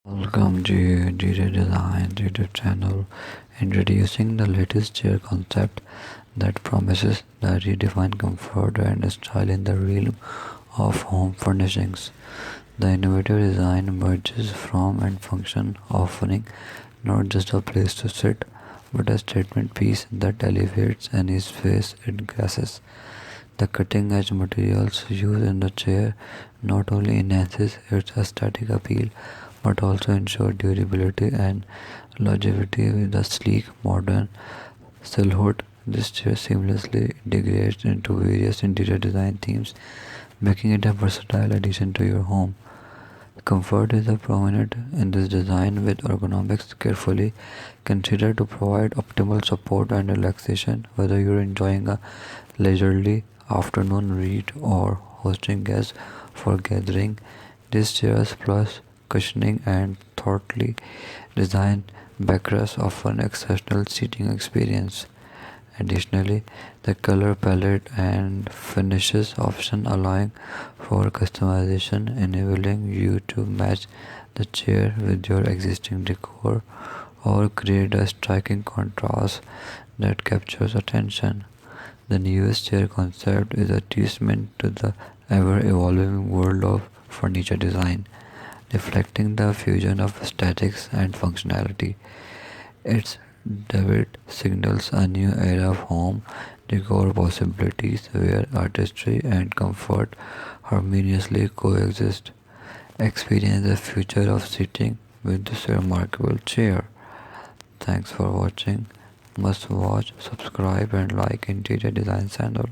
Welcome to Interior Design YouTube channel, introducing the latest chair concept that promises the redefined comfort and style in the realm of home furnishings. The innovative design emerges from and function, offering not just a place to sit, but a statement piece that elevates any space it grasses. The cutting-edge materials used in the chair not only enhances its aesthetic appeal but also ensure durability and longevity with a sleek, modern silhouette. This chair seamlessly integrates into various interior design themes, making it a versatile addition to your home. Comfort is a prominent in this design with ergonomics carefully considered to provide optimal support and relaxation whether you're enjoying a leisurely afternoon read or hosting guests for gathering. These chairs plus cushioning and thoughtfully designed backrest offer an exceptional seating experience. Additionally, the color palette and finishes option allowing for customization, enabling you to match the chair with your existing decor or create a striking contrast that captures attention. The newest chair concept is a testament to the ever-evolving world of furniture design, reflecting the fusion of aesthetics and functionality. Its debut signals a new era of home decor possibilities where artistry and comfort harmoniously coexist. Experience the future of sitting with this remarkable chair. Thanks for watching. Must watch, subscribe, and like Interior Design channel.